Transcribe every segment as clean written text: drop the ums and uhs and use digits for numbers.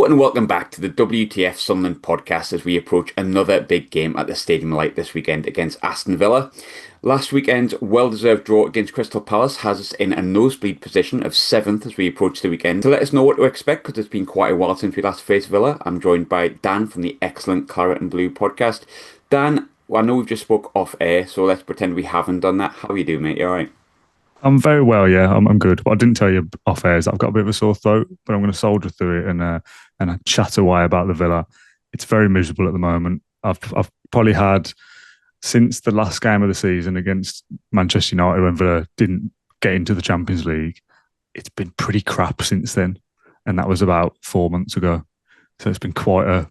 Hello and welcome back to the WTF Sunderland podcast as we approach another big game at the Stadium Light this weekend against Aston Villa. Last weekend's well-deserved draw against Crystal Palace has us in a nosebleed position of 7th as we approach the weekend. To let us know what to expect, because it's been quite a while since we last faced Villa, I'm joined by Dan from the excellent Claret and Blue Podcast. Dan, I know we've just spoke off air, so let's pretend we haven't done that. How are you doing, mate? You all right? I'm very well, yeah. I'm good. What I didn't tell you off air is that I've got a bit of a sore throat, but I'm going to soldier through it and chat away about the Villa. It's very miserable at the moment. I've probably had since the last game of the season against Manchester United when Villa didn't get into the Champions League. It's been pretty crap since then, and that was about 4 months ago. So it's been quite a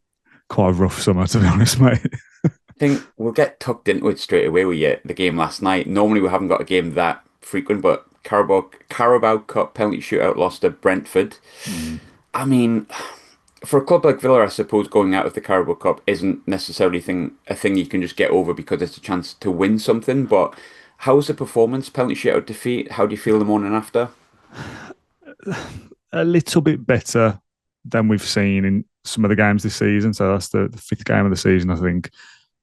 rough summer, to be honest, mate. I think we'll get tucked into it straight away with the game last night. Normally we haven't got a game that frequent, but Carabao Cup penalty shootout loss to Brentford. I mean, for a club like Villa, I suppose going out of the Carabao Cup isn't necessarily a thing you can just get over because it's a chance to win something. But how was the performance? Penalty shootout defeat. How do you feel the morning after? A little bit better than we've seen in some of the games this season. So that's the fifth game of the season, I think.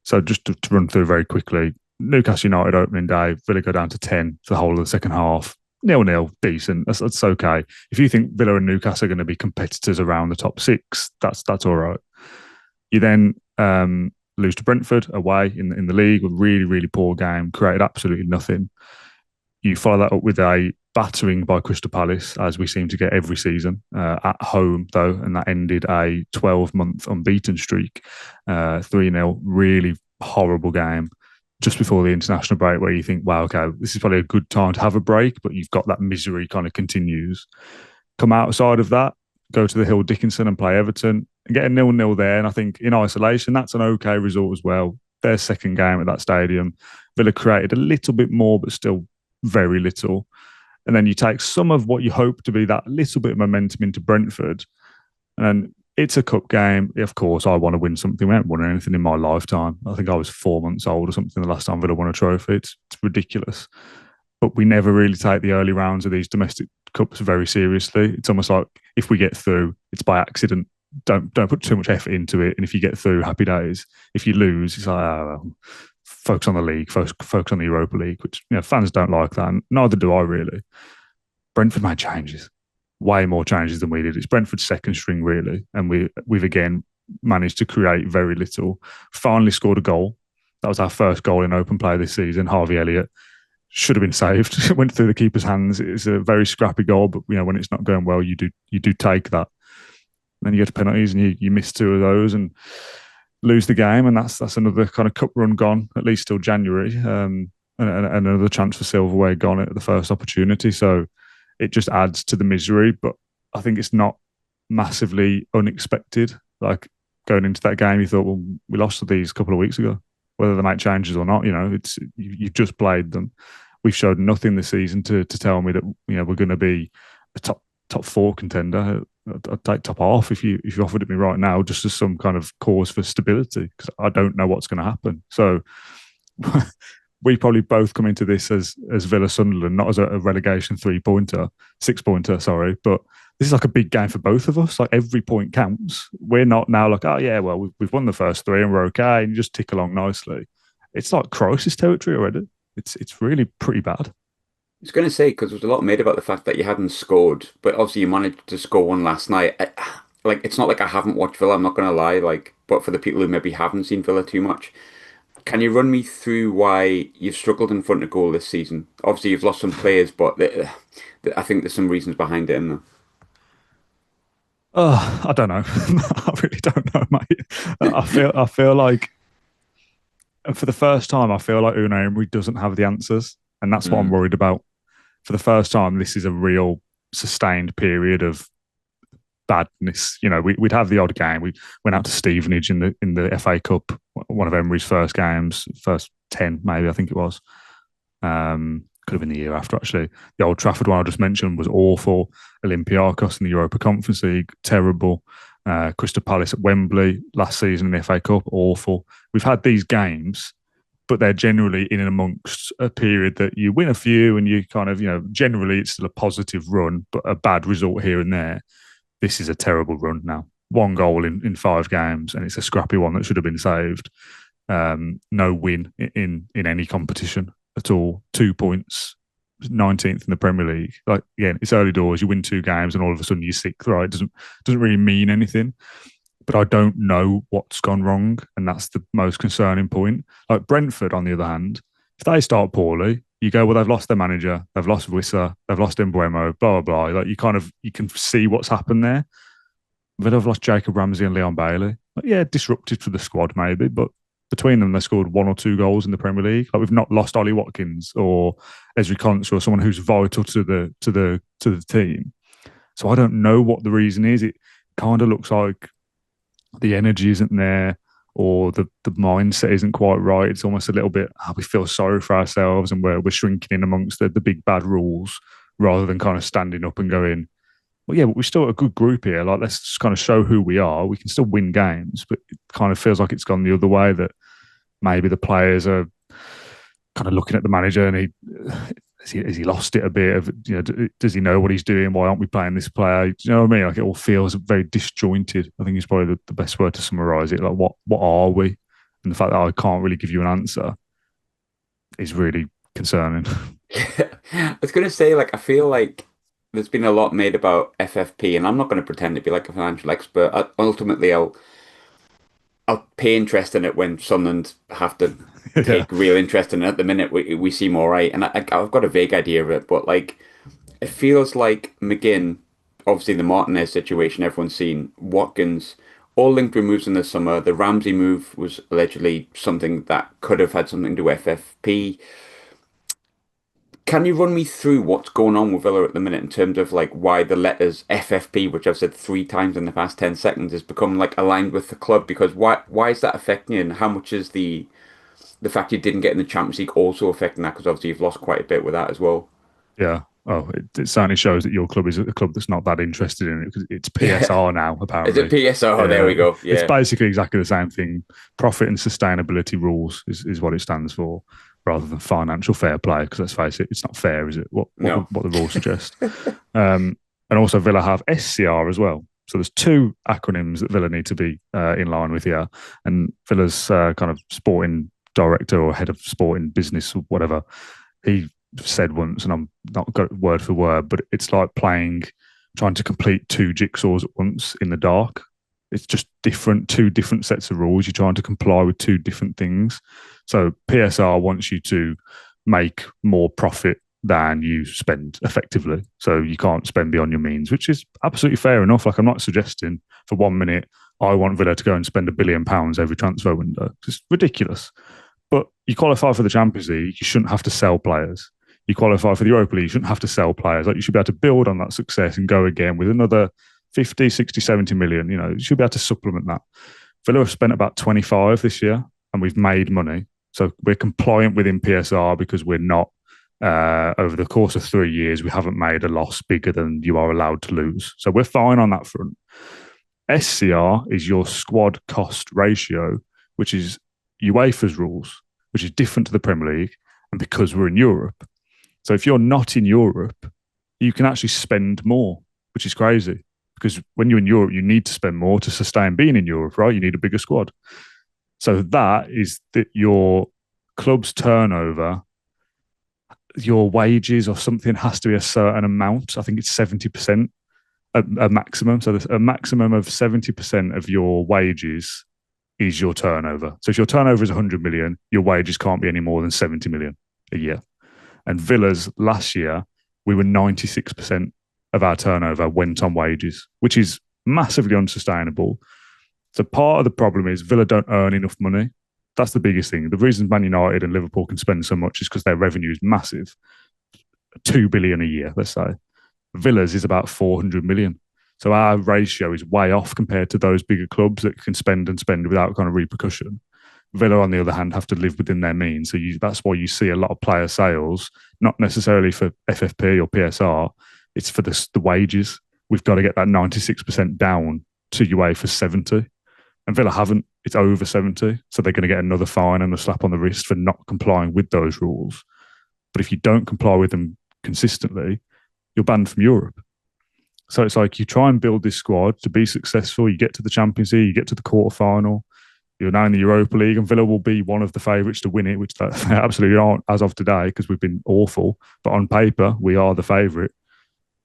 So just to run through very quickly. Newcastle United opening day, Villa go down to 10 for the whole of the second half. 0-0, decent. That's okay. If you think Villa and Newcastle are going to be competitors around the top six, that's all right. You then lose to Brentford away in the league, a really, really poor game, created absolutely nothing. You follow that up with a battering by Crystal Palace, as we seem to get every season, at home though, and that ended a 12-month unbeaten streak, 3-0, really horrible game. Just before the international break, where you think, wow, okay, this is probably a good time to have a break, but you've got that misery kind of continues. Come outside of that, go to the Hill Dickinson and play Everton and get a 0-0 there. And I think in isolation, that's an okay result as well. Their second game at that stadium. Villa created a little bit more, but still very little. And then you take some of what you hope to be that little bit of momentum into Brentford. And then it's a cup game. Of course, I want to win something. We haven't won anything in my lifetime. I think I was 4 months old or something the last time Villa won a trophy. It's ridiculous. But we never really take the early rounds of these domestic cups very seriously. It's almost like if we get through, it's by accident. Don't put too much effort into it. And if you get through, happy days. If you lose, it's like, focus on the league, focus on the Europa League, which fans don't like that. And neither do I really. Brentford made changes. Way more changes than we did. It's Brentford's second string, really. And we've again managed to create very little. Finally scored a goal. That was our first goal in open play this season. Harvey Elliott should have been saved. It went through the keeper's hands. It's a very scrappy goal, but when it's not going well, you do take that. And then you get to penalties and you miss two of those and lose the game. And that's another kind of cup run gone, at least till January. And another chance for silverware gone at the first opportunity. So it just adds to the misery, but I think it's not massively unexpected. Like going into that game, you thought, well, we lost to these a couple of weeks ago. Whether they make changes or not, you've just played them. We've showed nothing this season to tell me that we're going to be a top four contender. I'd take top half if you offered it me right now, just as some kind of cause for stability, because I don't know what's going to happen. So. We probably both come into this as Villa Sunderland, not as a relegation 6-pointer, sorry. But this is like a big game for both of us. Like every point counts. We're not now like, oh yeah, well, we've won the first three and we're okay, and you just tick along nicely. It's like crisis territory already. It's really pretty bad. I was going to say, because there was a lot made about the fact that you hadn't scored, but obviously you managed to score one last night. It's not like I haven't watched Villa, I'm not going to lie, but for the people who maybe haven't seen Villa too much, can you run me through why you've struggled in front of goal this season? Obviously, you've lost some players, but I think there's some reasons behind it, isn't there? I don't know. I really don't know, mate. I feel like for the first time, I feel like Unai Emery doesn't have the answers, and that's what I'm worried about. For the first time, this is a real sustained period of badness. We'd have the odd game. We went out to Stevenage in the FA Cup, one of Emery's first games, first 10 maybe, I think it was. Could have been the year after, actually. The Old Trafford one I just mentioned was awful. Olympiacos in the Europa Conference League, terrible. Crystal Palace at Wembley last season in the FA Cup, awful. We've had these games, but they're generally in and amongst a period that you win a few and you kind of, generally it's still a positive run, but a bad result here and there. This is a terrible run now. one goal in 5 games, and it's a scrappy one that should have been saved. No win in any competition at all. 2 points, 19th in the Premier League. Like, again, it's early doors. You win 2 games, and all of a sudden you're 6th. Right? It doesn't really mean anything. But I don't know what's gone wrong, and that's the most concerning point. Like Brentford, on the other hand, if they start poorly, you go, well, they've lost their manager, they've lost Wissa, they've lost Mbeumo, blah, blah, blah. Like, you can see what's happened there. But they've lost Jacob Ramsey and Leon Bailey. Like, yeah, disrupted for the squad maybe, but between them, they scored 1 or 2 goals in the Premier League. Like, we've not lost Ollie Watkins or Ezri Konsa or someone who's vital to the team. So I don't know what the reason is. It kind of looks like the energy isn't there, or the mindset isn't quite right. It's almost a little bit, we feel sorry for ourselves and we're shrinking in amongst the big bad rules, rather than kind of standing up and going, well, yeah, but we're still a good group here. Like, let's just kind of show who we are. We can still win games, but it kind of feels like it's gone the other way, that maybe the players are kind of looking at the manager and has he lost it a bit? Does he know what he's doing? Why aren't we playing this player? Do you know what I mean? Like, it all feels very disjointed. I think it's probably the best word to summarise it. Like, what are we? And the fact that I can't really give you an answer is really concerning. I was going to say, like, I feel like there's been a lot made about FFP, and I'm not going to pretend to be like a financial expert. Ultimately, I'll pay interest in it when Sunderland have to take real interest in it. At the minute, we seem all right, and I've got a vague idea of it, but like, it feels like McGinn, obviously the Martinez situation, everyone's seen, Watkins, all linked with moves in the summer. The Ramsey move was allegedly something that could have had something to do with FFP. Can you run me through what's going on with Villa at the minute in terms of like why the letters FFP, which I've said 3 times in the past 10 seconds, has become like aligned with the club? Because why is that affecting you, and how much is the fact you didn't get in the Champions League also affecting that? Because obviously you've lost quite a bit with that as well. Yeah. Oh, it certainly shows that your club is a club that's not that interested in it, because it's PSR now, apparently. Is it PSR? There we go. Yeah. It's basically exactly the same thing. Profit and sustainability rules is what it stands for, rather than financial fair play, because let's face it, it's not fair, is it? What the rules suggest. And also Villa have SCR as well. So there's 2 acronyms that Villa need to be in line with here. And Villa's kind of sporting director or head of sporting business or whatever, he said once, and I'm not got word for word, but it's like trying to complete 2 jigsaws at once in the dark. It's just 2 different sets of rules. You're trying to comply with 2 different things. So PSR wants you to make more profit than you spend effectively. So you can't spend beyond your means, which is absolutely fair enough. Like, I'm not suggesting for 1 minute I want Villa to go and spend £1 billion every transfer window. It's ridiculous. But you qualify for the Champions League, you shouldn't have to sell players. You qualify for the Europa League, you shouldn't have to sell players. Like, you should be able to build on that success and go again with another 50, 60, 70 million. You should be able to supplement that. Villa have spent about 25 this year, and we've made money. So we're compliant within PSR because we're not, over the course of 3 years, we haven't made a loss bigger than you are allowed to lose. So we're fine on that front. SCR is your squad cost ratio, which is UEFA's rules, which is different to the Premier League, and because we're in Europe. So if you're not in Europe, you can actually spend more, which is crazy. Because when you're in Europe, you need to spend more to sustain being in Europe, right? You need a bigger squad. So that is that your club's turnover, your wages or something has to be a certain amount. I think it's 70%, a maximum. So there's a maximum of 70% of your wages is your turnover. So if your turnover is 100 million, your wages can't be any more than 70 million a year. And Villa's last year, we were 96% of our turnover went on wages, which is massively unsustainable. So part of the problem is Villa don't earn enough money. That's the biggest thing. The reason Man United and Liverpool can spend so much is because their revenue is massive. 2 billion a year, let's say. Villa's is about 400 million. So our ratio is way off compared to those bigger clubs that can spend without kind of repercussion. Villa, on the other hand, have to live within their means. So that's why you see a lot of player sales, not necessarily for FFP or PSR. It's for the wages. We've got to get that 96% down to UEFA 70. And Villa haven't. It's over 70. So they're going to get another fine and a slap on the wrist for not complying with those rules. But if you don't comply with them consistently, you're banned from Europe. So it's like you try and build this squad to be successful. You get to the Champions League, you get to the quarterfinal. You're now in the Europa League, and Villa will be one of the favourites to win it, which they absolutely aren't as of today because we've been awful. But on paper, we are the favourite.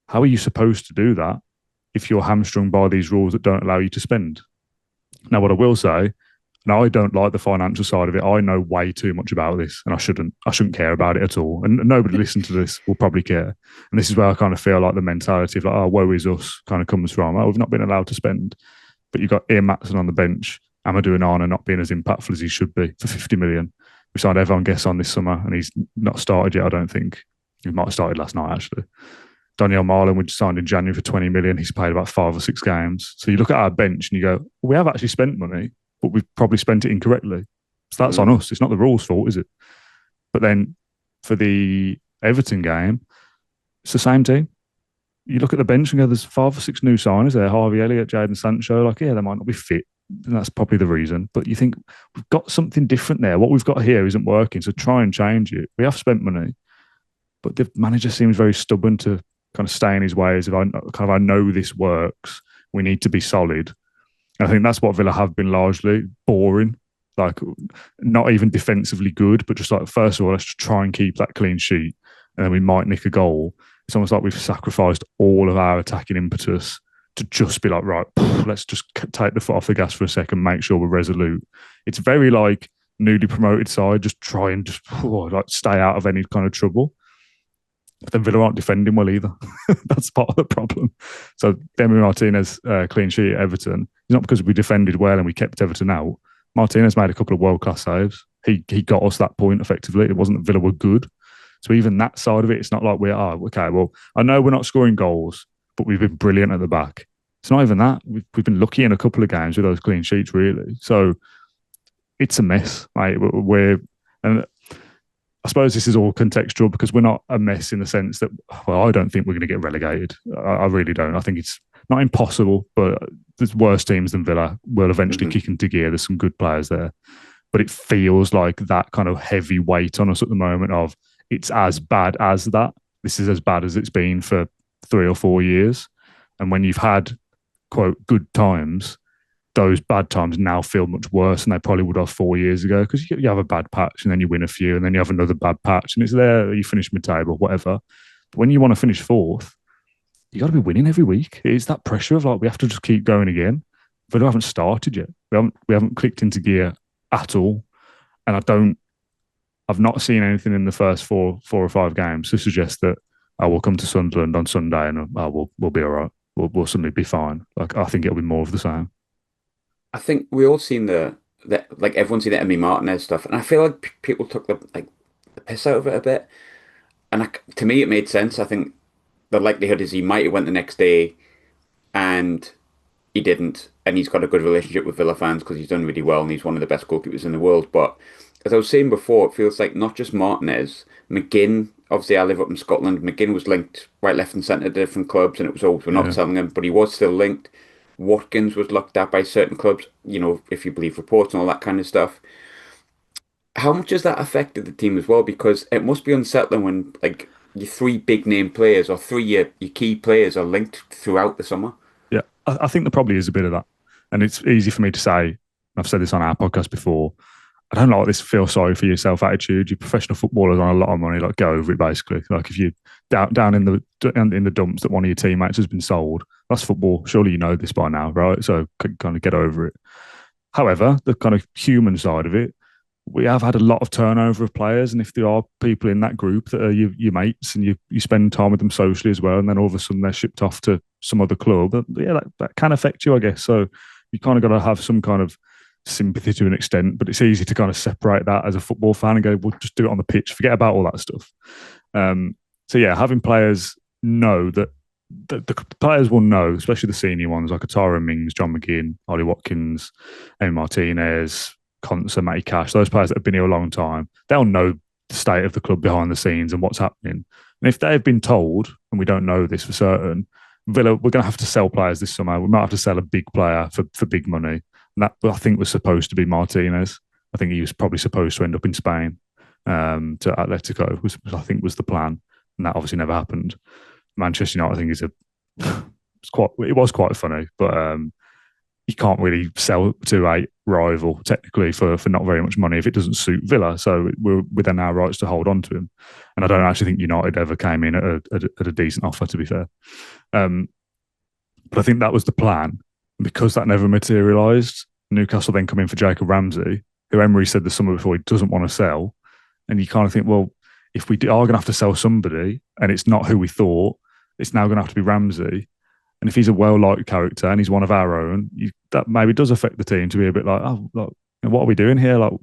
How are you supposed to do that if you're hamstrung by these rules that don't allow you to spend? Now, what I will say, now I don't like the financial side of it. I know way too much about this, and I shouldn't care about it at all. And nobody listening to this will probably care. And this is where I kind of feel like the mentality of like, oh, woe is us kind of comes from. Oh, we've not been allowed to spend. But you've got Ian Maatson on the bench, Amadou Onana not being as impactful as he should be for 50 million. We signed Evan Guess on this summer, and he's not started yet, I don't think. He might have started last night, actually. Daniel Marlon, we signed in January for 20 million. He's played about 5 or 6 games. So you look at our bench and you go, well, we have actually spent money, but we've probably spent it incorrectly. So that's on us. It's not the rules' fault, is it? But then for the Everton game, it's the same team. You look at the bench and go, there's 5 or 6 new signers there. Harvey Elliott, Jadon Sancho. Like, yeah, they might not be fit. And that's probably the reason. But you think we've got something different there. What we've got here isn't working. So try and change it. We have spent money, but the manager seems very stubborn to kind of stay in his ways. If I know this works, we need to be solid. And I think that's what Villa have been largely boring. Like not even defensively good, but just like first of all, let's just try and keep that clean sheet, and then we might nick a goal. It's almost like we've sacrificed all of our attacking impetus to just be like, right, let's just take the foot off the gas for a second, make sure we're resolute. It's very like newly promoted side, just try and just like stay out of any kind of trouble. But then Villa aren't defending well either. That's part of the problem. So Demi Martinez clean sheet at Everton. It's not because we defended well and we kept Everton out. Martinez made a couple of world-class saves. He got us that point effectively. It wasn't that Villa were good. So even that side of it, it's not like we are, okay, well, I know we're not scoring goals, but we've been brilliant at the back. It's not even that. We've been lucky in a couple of games with those clean sheets, really. So it's a mess. And I suppose this is all contextual because we're not a mess in the sense that, well, I don't think we're going to get relegated. I really don't. I think it's not impossible, but there's worse teams than Villa will eventually kick into gear. There's some good players there. But it feels like that kind of heavy weight on us at the moment of it's as bad as that. This is as bad as it's been for 3 or 4 years. And when you've had, quote, good times, those bad times now feel much worse than they probably would have 4 years ago because you have a bad patch and then you win a few and then you have another bad patch and it's there, you finish mid-table, whatever. But when you want to finish 4th, you got to be winning every week. It's that pressure of like, we have to just keep going again. But we haven't started yet. We haven't clicked into gear at all. And I've not seen anything in the first 4 or 5 games to suggest that we'll come to Sunderland on Sunday and we'll be all right. We'll suddenly be fine. Like I think it'll be more of the same. I think we all seen the like everyone's seen the Emmy Martinez stuff, and I feel like people took the piss out of it a bit. And to me, it made sense. I think the likelihood is he might have went the next day, and he didn't. And he's got a good relationship with Villa fans because he's done really well, and he's one of the best goalkeepers in the world. But as I was saying before, it feels like not just Martinez, McGinn. Obviously, I live up in Scotland. McGinn was linked right, left, and centre to different clubs, and it was always we're not selling him, but he was still linked. Watkins was looked at by certain clubs, if you believe reports and all that kind of stuff. How much has that affected the team as well? Because it must be unsettling when like your 3 big name players or 3 your key players are linked throughout the summer. Yeah, I think there probably is a bit of that. And it's easy for me to say, I've said this on our podcast before, I don't like this feel sorry for yourself attitude. You're professional footballers on a lot of money, like go over it basically. Like if you're down in the dumps that one of your teammates has been sold, that's football. Surely you know this by now, right? So kind of get over it. However, the kind of human side of it, we have had a lot of turnover of players, and if there are people in that group that are your mates and you spend time with them socially as well, and then all of a sudden they're shipped off to some other club, that can affect you, I guess. So you kind of got to have some kind of sympathy to an extent, but it's easy to kind of separate that as a football fan and go, well, just do it on the pitch, forget about all that stuff. So yeah, having players know that the players will know, especially the senior ones like Atara Mings, John McGinn, Ollie Watkins, Amy Martinez, Conser, Matty Cash, those players that have been here a long time, they'll know the state of the club behind the scenes and what's happening. And if they've been told, and we don't know this for certain, Villa, we're going to have to sell players this summer. We might have to sell a big player for big money. And that, I think, was supposed to be Martinez. I think he was probably supposed to end up in Spain to Atletico, which I think was the plan. And that obviously never happened. Manchester United, I think, is a it was quite funny, but you can't really sell to a rival technically for not very much money if it doesn't suit Villa. So we're within our rights to hold on to him. And I don't actually think United ever came in at a decent offer, to be fair. But I think that was the plan. Because that never materialised, Newcastle then come in for Jacob Ramsey, who Emery said the summer before he doesn't want to sell. And you kind of think, well, if we are going to have to sell somebody and it's not who we thought, it's now going to have to be Ramsey. And if he's a well-liked character and he's one of our own, that maybe does affect the team to be a bit like, oh, like, what are we doing here? Like,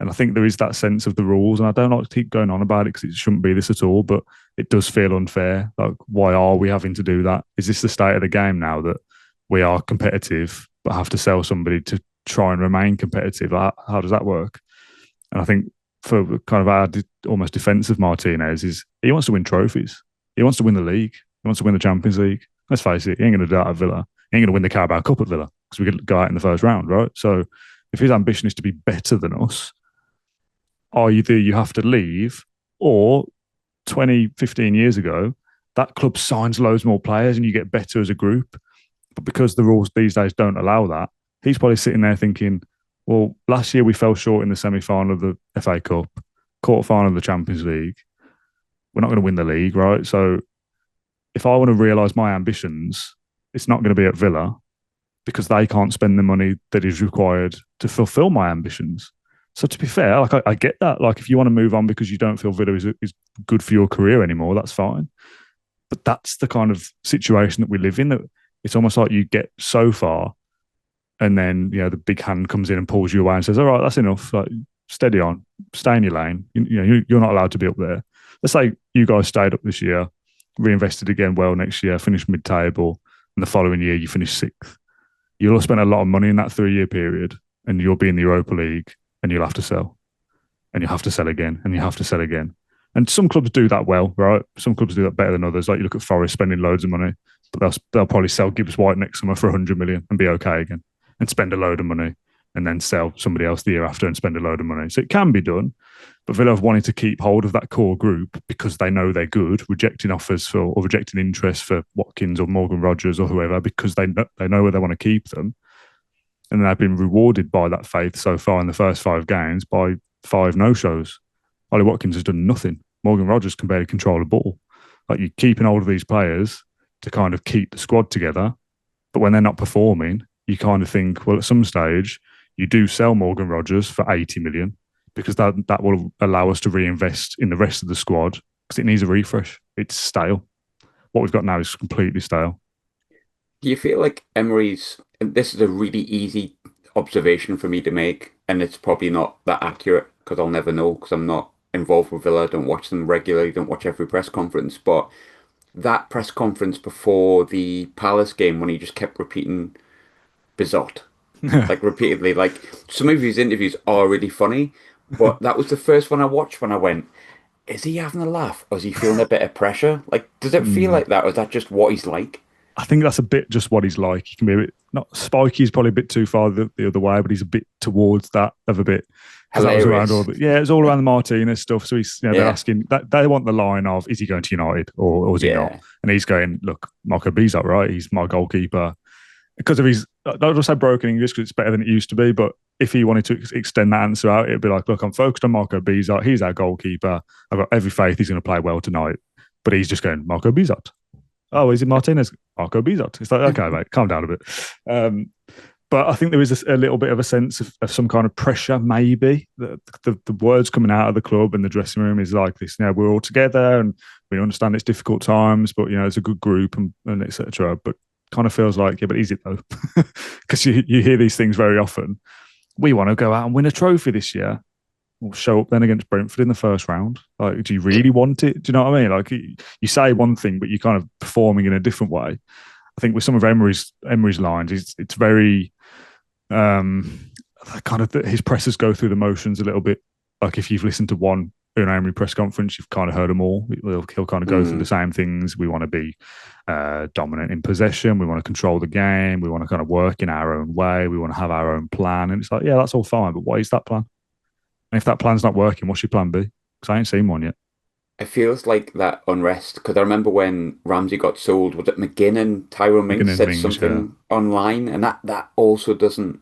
and I think there is that sense of the rules, and I don't like to keep going on about it because it shouldn't be this at all, but it does feel unfair. Like, why are we having to do that? Is this the state of the game now that we are competitive but have to sell somebody to try and remain competitive? How does that work? And I think for kind of our almost defence of Martinez is he wants to win trophies. He wants to win the league. He wants to win the Champions League. Let's face it, he ain't going to do that at Villa. He ain't going to win the Carabao Cup at Villa because we could go out in the first round, right? So if his ambition is to be better than us, either you have to leave, or 20, 15 years ago, that club signs loads more players and you get better as a group. But because the rules these days don't allow that, he's probably sitting there thinking, well, last year we fell short in the semi-final of the FA Cup, quarter-final of the Champions League. We're not going to win the league, right? So if I want to realise my ambitions, it's not going to be at Villa because they can't spend the money that is required to fulfil my ambitions. So to be fair, like I get that. Like if you want to move on because you don't feel Villa is good for your career anymore, that's fine. But that's the kind of situation that we live in. That it's almost like you get so far, and then the big hand comes in and pulls you away and says, "All right, that's enough. Like steady on, stay in your lane. You're not allowed to be up there." Let's say you guys stayed up this year, reinvested again well next year, finished mid-table, and the following year you finish sixth. You'll have spent a lot of money in that 3-year period, and you'll be in the Europa League, and you'll have to sell, and you'll have to sell again, and you have to sell again. And some clubs do that well, right? Some clubs do that better than others. Like you look at Forest spending loads of money, but they'll probably sell Gibbs White next summer for 100 million and be okay again, and spend a load of money, and then sell somebody else the year after and spend a load of money. So it can be done. But Villa have wanted to keep hold of that core group because they know they're good, rejecting offers or rejecting interest for Watkins or Morgan Rogers or whoever because they know where they want to keep them. And they've been rewarded by that faith so far in the first 5 games by 5 no-shows. Ollie Watkins has done nothing. Morgan Rogers can barely control a ball. Like you're keeping hold of these players to kind of keep the squad together. But when they're not performing, you kind of think, well, at some stage, you do sell Morgan Rogers for 80 million because that will allow us to reinvest in the rest of the squad because it needs a refresh. It's stale. What we've got now is completely stale. Do you feel like Emery's, and this is a really easy observation for me to make, and it's probably not that accurate because I'll never know because I'm not involved with Villa, don't watch them regularly, don't watch every press conference, but that press conference before the Palace game when he just kept repeating Bizot, like repeatedly, like some of his interviews are really funny, but that was the first one I watched when I went, is he having a laugh or is he feeling a bit of pressure? Like, does it feel like that or is that just what he's like? I think that's a bit just what he's like. He can be a bit, not spiky, he's probably a bit too far the other way, but he's a bit towards that of a bit. Hilarious. It's all around the Martinez stuff. So he's, they're asking, they want the line of, is he going to United or is he not? And he's going, look, Marco Bizot, right? He's my goalkeeper. Because of his, don't just say broken English because it's better than it used to be, but if he wanted to extend that answer out, it'd be like, look, I'm focused on Marco Bizot. He's our goalkeeper. I've got every faith he's going to play well tonight. But he's just going, Marco Bizot. Oh, is it Martinez? Marco Bizot. It's like, okay, mate, calm down a bit. But I think there is a little bit of a sense of some kind of pressure, maybe. The words coming out of the club and the dressing room is like this, we're all together and we understand it's difficult times, but, it's a good group and et cetera. But kind of feels like, yeah, but is it though? Because you hear these things very often. We want to go out and win a trophy this year. We'll show up then against Brentford in the first round. Like, do you really want it? Do you know what I mean? Like, you say one thing, but you're kind of performing in a different way. I think with some of Emery's lines, it's very kind of his pressers go through the motions a little bit. Like if you've listened to one Unai Emery press conference, you've kind of heard them all. He'll kind of go through the same things. We want to be dominant in possession. We want to control the game. We want to kind of work in our own way. We want to have our own plan. And it's like, yeah, that's all fine. But what is that plan? And if that plan's not working, what's your plan B? Because I ain't seen one yet. It feels like that unrest because I remember when Ramsey got sold, was it McGinn and Tyrone Mings McGinn and said Mings, yeah. something online, and that also doesn't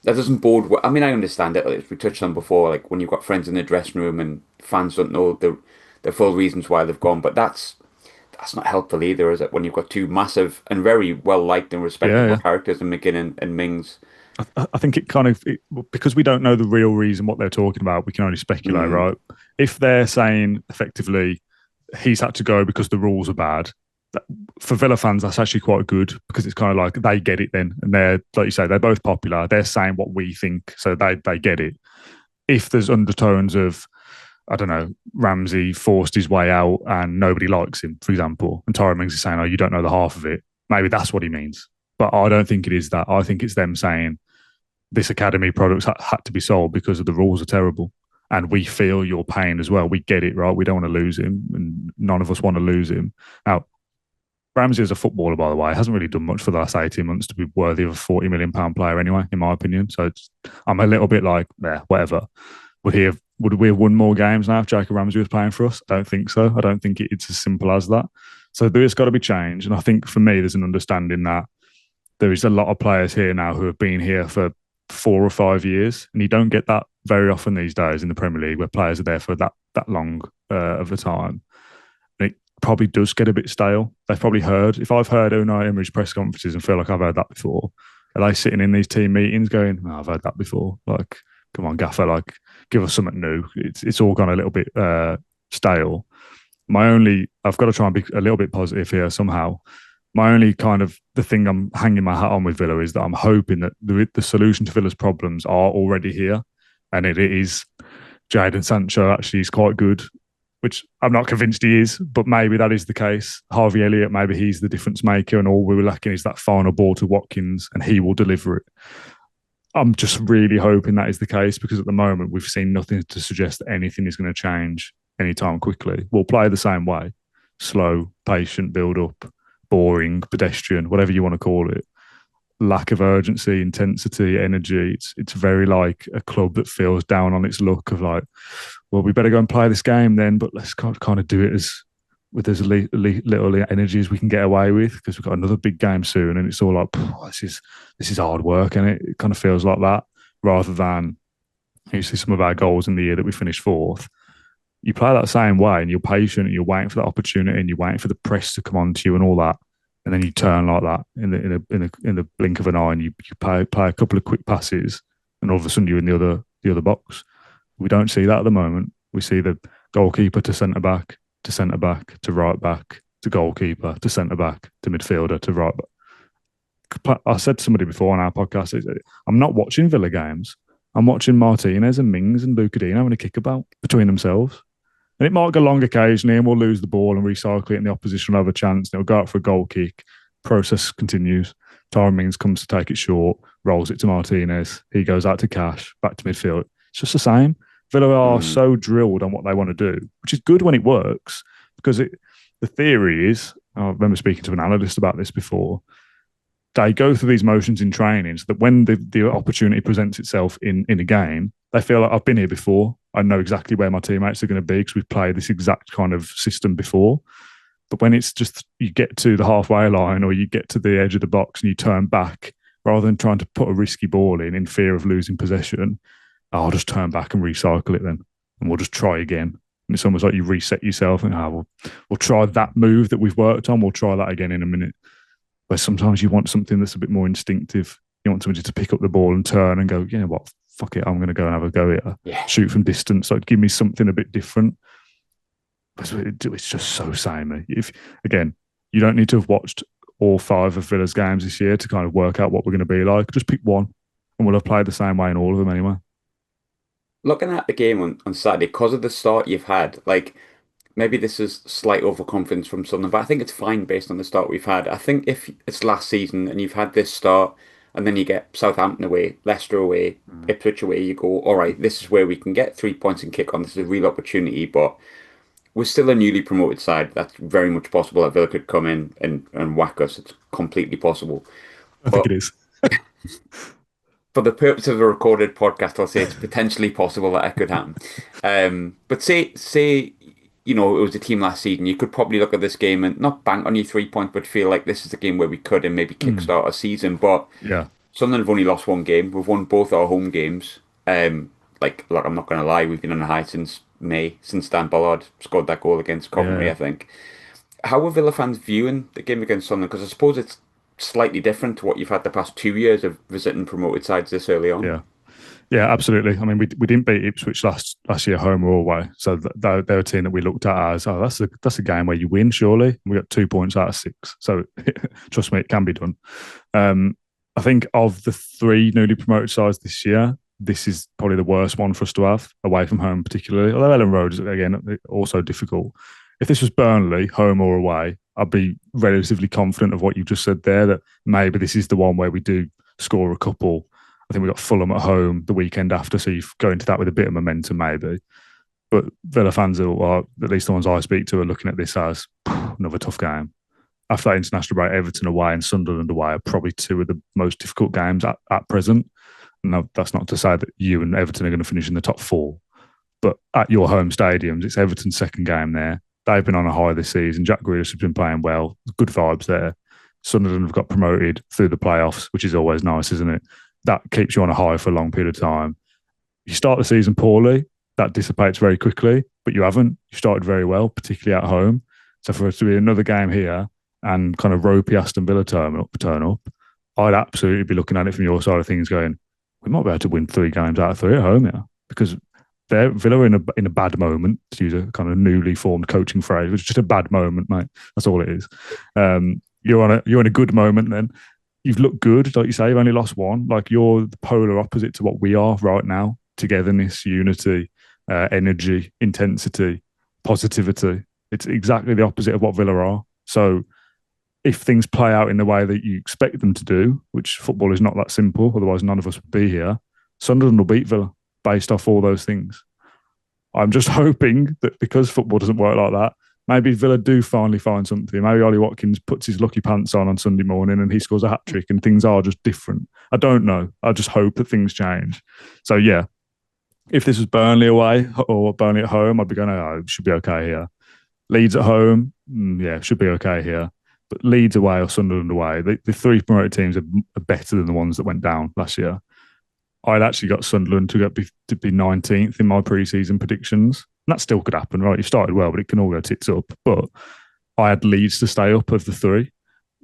bode well. I mean, I understand it. Like, we touched on before, like when you've got friends in the dressing room and fans don't know the full reasons why they've gone, but that's not helpful either, is it? When you've got two massive and very well liked and Yeah, respectable yeah. characters in McGinn and Mings. I think it kind of because we don't know the real reason what they're talking about, we can only speculate, Mm, right? If they're saying effectively he's had to go because the rules are bad, that, for Villa fans that's actually quite good because it's kind of like they get it then, and they're like you say they're both popular. They're saying what we think, so they get it. If there's undertones of I don't know, Ramsey forced his way out and nobody likes him, for example, and Tyrone Mings is saying, "Oh, you don't know the half of it." Maybe that's what he means, but I don't think it is that. I think it's them saying this academy products had to be sold because of the rules are terrible. And we feel your pain as well. We get it, right? We don't want to lose him, and none of us want to lose him. Now, Ramsey as a footballer, by the way, hasn't really done much for the last 18 months to be worthy of a £40 million player anyway, in my opinion. So I'm a little bit like, yeah, whatever. Would we have won more games now if Jacob Ramsey was playing for us? I don't think so. I don't think it's as simple as that. So there's got to be change. And I think for me, there's an understanding that there is a lot of players here now who have been here for 4 or 5 years, and you don't get that very often these days in the Premier League, where players are there for that long of a time. And it probably does get a bit stale. They've probably heard. If I've heard Unai Emery's press conferences and feel like I've heard that before, are they sitting in these team meetings going, oh, "I've heard that before"? Like, come on, Gaffer, like give us something new. It's all gone a little bit stale. I've got to try and be a little bit positive here somehow. My only kind of the thing I'm hanging my hat on with Villa is that I'm hoping that the solution to Villa's problems are already here, and it is Jadon Sancho actually is quite good, which I'm not convinced he is, but maybe that is the case. Harvey Elliott, maybe he's the difference maker, and all we were lacking is that final ball to Watkins, and he will deliver it. I'm just really hoping that is the case because at the moment we've seen nothing to suggest that anything is going to change anytime quickly. We'll play the same way, slow, patient build up, boring, pedestrian, whatever you want to call it. Lack of urgency, intensity, energy. It's very like a club that feels down on its luck of like, well, we better go and play this game then, but let's kind of do it as with as little energy as we can get away with because we've got another big game soon, and it's all like this is hard work, and it kind of feels like that rather than you see some of our goals in the year that we finished fourth. You play that same way, and you're patient, and you're waiting for that opportunity, and you're waiting for the press to come on to you and all that, and then you turn like that in the blink of an eye, and you play a couple of quick passes, and all of a sudden you're in the other box. We don't see that at the moment. We see the goalkeeper to centre back to centre back to right back to goalkeeper to centre back to midfielder to right back. I said to somebody before on our podcast, I'm not watching Villa games. I'm watching Martinez and Mings and Lucadine having a kickabout between themselves. And it might go long occasionally and we'll lose the ball and recycle it and the opposition will have a chance. And it'll go out for a goal kick. Process continues. Tyrone Mings comes to take it short, rolls it to Martinez. He goes out to Cash, back to midfield. It's just the same. Villa are mm. so drilled on what they want to do, which is good when it works because the theory is, I remember speaking to an analyst about this before, they go through these motions in training so that when the opportunity presents itself in a game, they feel like I've been here before. I know exactly where my teammates are going to be because we've played this exact kind of system before. But when it's just you get to the halfway line or you get to the edge of the box and you turn back rather than trying to put a risky ball in fear of losing possession, I'll just turn back and recycle it then, and we'll just try again. And it's almost like you reset yourself and we'll try that move that we've worked on. We'll try that again in a minute. But sometimes you want something that's a bit more instinctive. You want somebody to pick up the ball and turn and go, you know what, fuck it, I'm going to go and have a go here. Yeah. Shoot from distance. Like, give me something a bit different. It's just so samey. If again, you don't need to have watched all 5 of Villa's games this year to kind of work out what we're going to be like. Just pick one, and we'll have played the same way in all of them anyway. Looking at the game on Saturday, because of the start you've had, like maybe this is slight overconfidence from Sunderland, but I think it's fine based on the start we've had. I think if it's last season and you've had this start and then you get Southampton away, Leicester away, Ipswich away, you go, all right, this is where we can get 3 points and kick on. This is a real opportunity, but we're still a newly promoted side. That's very much possible that Villa could come in and whack us. It's completely possible. I think But it is. for the purpose of a recorded podcast, I'll say it's potentially possible that it could happen. But say you know, it was a team last season, you could probably look at this game and not bank on your 3 points, but feel like this is the game where we could and maybe kickstart a season. But Yeah. Sunderland have only lost one game. We've won both our home games. Look, I'm not going to lie, we've been on a high since May, since Dan Ballard scored that goal against Coventry, Yeah. I think. How are Villa fans viewing the game against Sunderland? Because I suppose it's slightly different to what you've had the past 2 years of visiting promoted sides this early on. Yeah. Yeah, absolutely. I mean, we didn't beat Ipswich last year, home or away. So they're a team that we looked at as, that's a game where you win, surely. We got 2 points out of 6. So trust me, it can be done. I think of the 3 newly promoted sides this year, this is probably the worst one for us to have, away from home particularly. Although Ellen Road is, again, also difficult. If this was Burnley, home or away, I'd be relatively confident of what you just said there, that maybe this is the one where we do score a couple. I think we got Fulham at home the weekend after, so you go into that with a bit of momentum maybe. But Villa fans, or at least the ones I speak to, are looking at this as another tough game. After that international break, Everton away and Sunderland away are probably 2 of the most difficult games at present. No, that's not to say that you and Everton are going to finish in the top 4. But at your home stadiums, it's Everton's second game there. They've been on a high this season. Jack Grealish has been playing well. Good vibes there. Sunderland have got promoted through the playoffs, which is always nice, isn't it? That keeps you on a high for a long period of time. You start the season poorly, that dissipates very quickly, but you haven't. You started very well, particularly at home. So for us to be another game here and kind of ropey Aston Villa turn up, I'd absolutely be looking at it from your side of things going, we might be able to win 3 games out of 3 at home here, because Villa are in a bad moment, to use a kind of newly formed coaching phrase, which is just a bad moment, mate. That's all it is. You're in a good moment then. You've looked good, like you say, you've only lost 1. Like, you're the polar opposite to what we are right now. Togetherness, unity, energy, intensity, positivity. It's exactly the opposite of what Villa are. So if things play out in the way that you expect them to do, which football is not that simple, otherwise none of us would be here, Sunderland will beat Villa based off all those things. I'm just hoping that because football doesn't work like that, maybe Villa do finally find something. Maybe Ollie Watkins puts his lucky pants on Sunday morning and he scores a hat-trick and things are just different. I don't know. I just hope that things change. So, yeah, if this was Burnley away or Burnley at home, I'd be going, oh, it should be okay here. Leeds at home, yeah, should be okay here. But Leeds away or Sunderland away, the 3 promoted teams are better than the ones that went down last year. I'd actually got Sunderland to be 19th in my pre-season predictions. And that still could happen, right? You started well, but it can all go tits up. But I had Leeds to stay up of the 3.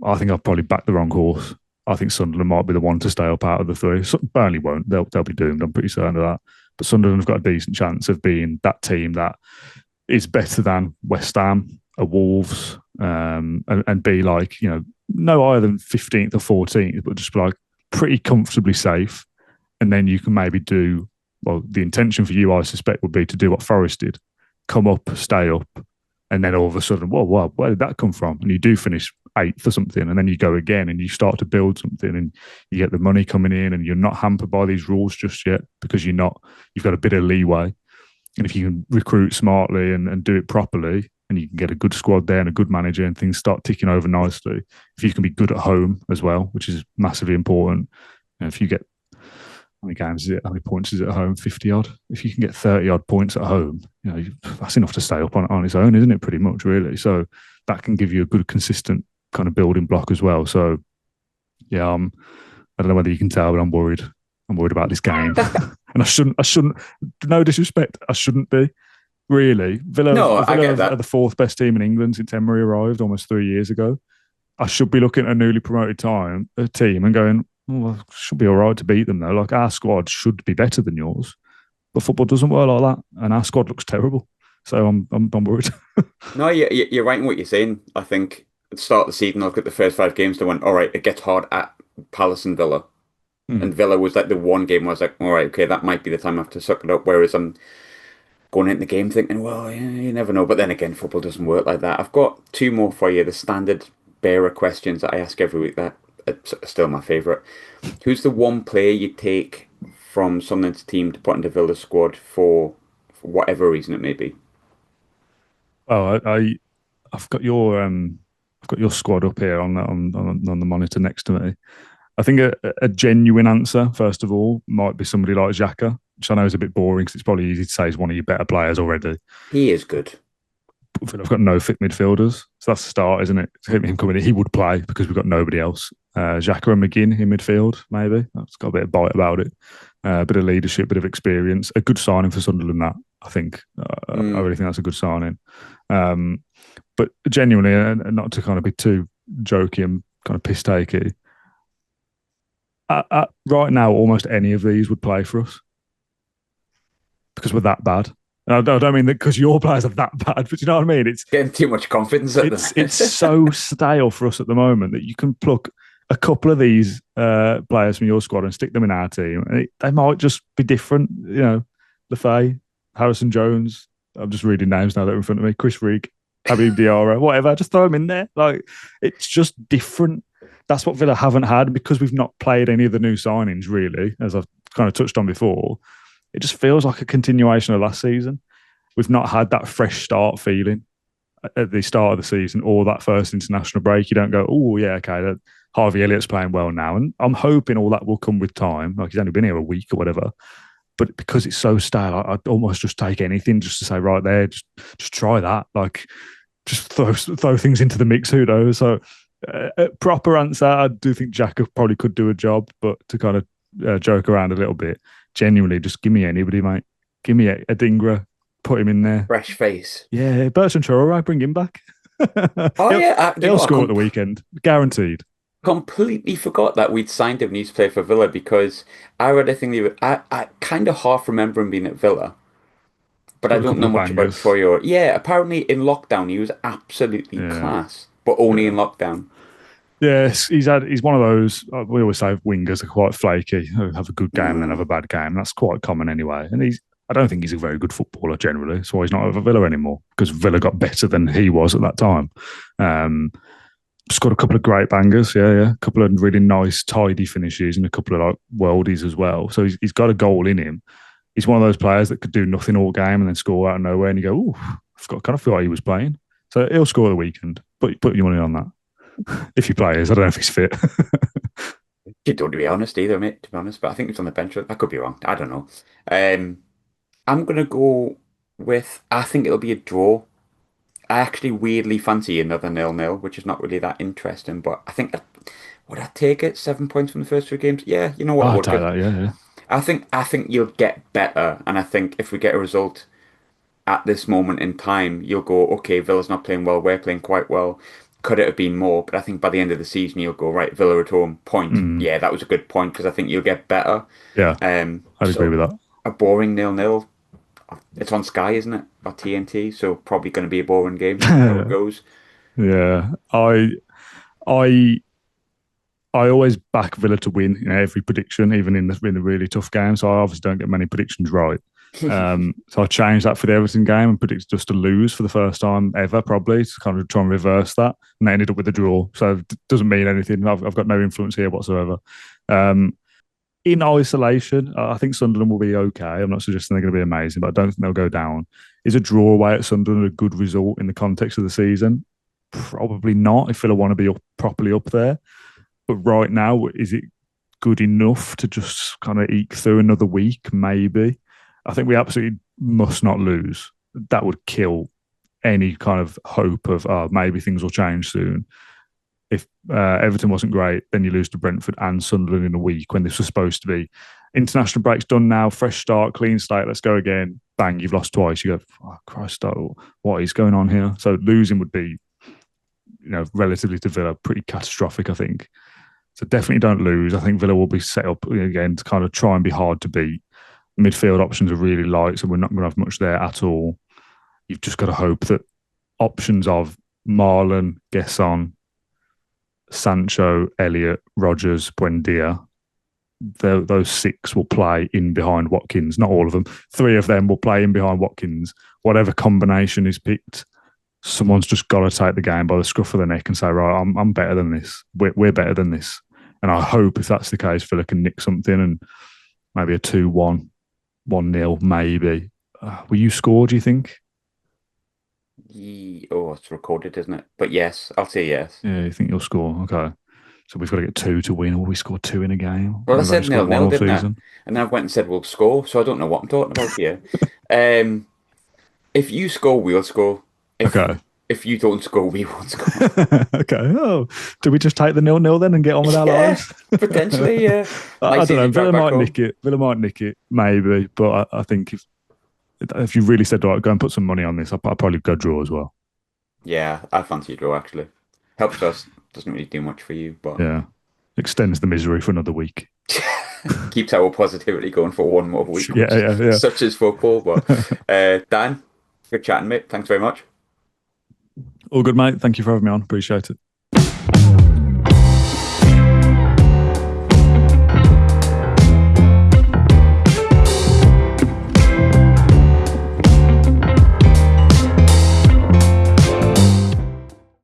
I think I've probably backed the wrong horse. I think Sunderland might be the one to stay up out of the 3. Burnley won't. They'll be doomed. I'm pretty certain of that. But Sunderland have got a decent chance of being that team that is better than West Ham, Wolves, and be like, you know, no higher than 15th or 14th, but just be like pretty comfortably safe. And then you can maybe do, well, the intention for you, I suspect, would be to do what Forest did. Come up, stay up, and then all of a sudden, whoa, where did that come from? And you do finish 8th or something, and then you go again and you start to build something and you get the money coming in and you're not hampered by these rules just yet because you've got a bit of leeway. And if you can recruit smartly and do it properly, and you can get a good squad there and a good manager and things start ticking over nicely, if you can be good at home as well, which is massively important. And if you get, how many games is it? How many points is it at home? 50 odd. If you can get 30 odd points at home, you know, that's enough to stay up on its own, isn't it? Pretty much, really. So that can give you a good, consistent kind of building block as well. So, yeah, I don't know whether you can tell, but I'm worried. I'm worried about this game, and I shouldn't. No disrespect, I shouldn't be. Really, Villa I get that. are the 4th best team in England since Emery arrived almost 3 years ago. I should be looking at a newly promoted team and going, well, it should be all right to beat them though. Like, our squad should be better than yours, but football doesn't work like that, and our squad looks terrible. So I'm worried. No, you're right in what you're saying. I think at the start of the season, look at the first 5 games, they went, all right, it gets hard at Palace and Villa. And Villa was like the one game where I was like, all right, okay, that might be the time I have to suck it up. Whereas I'm going into the game thinking, well, yeah, you never know. But then again, football doesn't work like that. I've got 2 more for you. The standard bearer questions that I ask every week that are still my favourite. Who's the one player you take from Sunderland's team to put into Villa's squad for whatever reason it may be? Oh, I've got your squad up here on the monitor next to me. I think a genuine answer, first of all, might be somebody like Xhaka, which I know is a bit boring because it's probably easy to say he's one of your better players already. He is good. I've got no fit midfielders. So that's the start, isn't it? Him coming in, he would play because we've got nobody else. Xhaka and McGinn in midfield, maybe. That's got a bit of bite about it. A bit of leadership, bit of experience. A good signing for Sunderland, that, I think. I really think that's a good signing. But genuinely, and not to kind of be too jokey and kind of piss-takey, right now, almost any of these would play for us because we're that bad. I don't mean that because your players are that bad, but you know what I mean? It's getting too much confidence at them. It's so stale for us at the moment that you can pluck a couple of these players from your squad and stick them in our team. And they might just be different. You know, Lefay, Harrison Jones. I'm just reading names now that are in front of me. Chris Rigg, Habib Diarra, whatever. Just throw them in there. Like, it's just different. That's what Villa haven't had because we've not played any of the new signings, really, as I've kind of touched on before. It just feels like a continuation of last season. We've not had that fresh start feeling at the start of the season or that first international break. You don't go, oh, yeah, okay, Harvey Elliott's playing well now. And I'm hoping all that will come with time. Like, he's only been here a week or whatever. But because it's so stale, I'd almost just take anything just to say, right there, just try that. Like, just throw things into the mix, who knows? So, proper answer, I do think Xhaka probably could do a job, but to kind of joke around a little bit, genuinely, just give me anybody, mate. Give me a Dingra, put him in there. Fresh face. Yeah, Bertrand Traore, bring him back. He'll score at the weekend, guaranteed. Completely forgot that we'd signed him and he's played for Villa because I read a thing. I kind of half remember him being at Villa, but I don't know much about Traore. Yeah, apparently in lockdown he was absolutely class, but only in lockdown. Yes, he's one of those. We always say wingers are quite flaky, have a good game and then have a bad game. That's quite common anyway. And I don't think he's a very good footballer generally. That's why he's not over Villa anymore because Villa got better than he was at that time. Scored a couple of great bangers, yeah. A couple of really nice, tidy finishes and a couple of like worldies as well. So he's got a goal in him. He's one of those players that could do nothing all game and then score out of nowhere and you go, ooh, I kind of feel like he was playing. So he'll score the weekend. Put your money on that. If he plays, I don't know if he's fit. You don't, to be honest, either, mate, to be honest. But I think he's on the bench. I could be wrong. I don't know. I'm going to go with, I think it'll be a draw. I actually weirdly fancy another 0-0, which is not really that interesting. But I think, would I take it? 7 points from the first 3 games? Yeah, you know what? I'll take that, yeah. I think you'll get better. And I think if we get a result at this moment in time, you'll go, okay, Villa's not playing well. We're playing quite well. Could it have been more? But I think by the end of the season, you'll go, right, Villa at home, point. Yeah, that was a good point because I think you'll get better. Yeah, I'd agree with that. A boring 0-0. It's on Sky, isn't it? Or TNT, so probably going to be a boring game. How it goes. Yeah, I always back Villa to win in every prediction, even in the really tough games. So I obviously don't get many predictions right. So I changed that for the Everton game and predicted just to lose for the first time ever, probably, to kind of try and reverse that. And they ended up with a draw. So it doesn't mean anything. I've got no influence here whatsoever. In isolation, I think Sunderland will be okay. I'm not suggesting they're going to be amazing, but I don't think they'll go down. Is a draw away at Sunderland a good result in the context of the season? Probably not, if Villa want to be properly up there. But right now, is it good enough to just kind of eke through another week? Maybe. I think we absolutely must not lose. That would kill any kind of hope of maybe things will change soon. If Everton wasn't great, then you lose to Brentford and Sunderland in a week when this was supposed to be international break's done now, fresh start, clean slate, let's go again. Bang, you've lost twice. You go, oh, Christ, what is going on here? So losing would be, relatively to Villa, pretty catastrophic, I think. So definitely don't lose. I think Villa will be set up again to kind of try and be hard to beat. Midfield options are really light, so we're not going to have much there at all. You've just got to hope that options of Marlon, Gesson, Sancho, Elliott, Rogers, Buendia, those 6 will play in behind Watkins. Not all of them. 3 of them will play in behind Watkins. Whatever combination is picked, someone's just got to take the game by the scruff of the neck and say, right, I'm better than this. We're better than this. And I hope if that's the case, Villa can nick something and maybe a 2-1, 1-0, maybe. Will you score, do you think? It's recorded, isn't it? But yes, I'll say yes. Yeah, you think you'll score? Okay. So we've got to get 2 to win, or we score 2 in a game. Well, I said 0-0, didn't I? And then I went and said we'll score, so I don't know what I'm talking about here. If you score, we'll score. Okay. If you don't score, we won't score. Okay. Oh, do we just take the 0-0 then and get on with our lives? Potentially, yeah. I don't know. Villa might nick it. Villa might nick it, maybe. But I think if you really said, right, go and put some money on this, I'd probably go draw as well. Yeah, I fancy a draw, actually. Helps us. Doesn't really do much for you, but yeah, extends the misery for another week. Keeps our positivity going for one more week. Yeah. Such as football. But Dan, good chatting, mate. Thanks very much. All good, mate. Thank you for having me on. Appreciate it.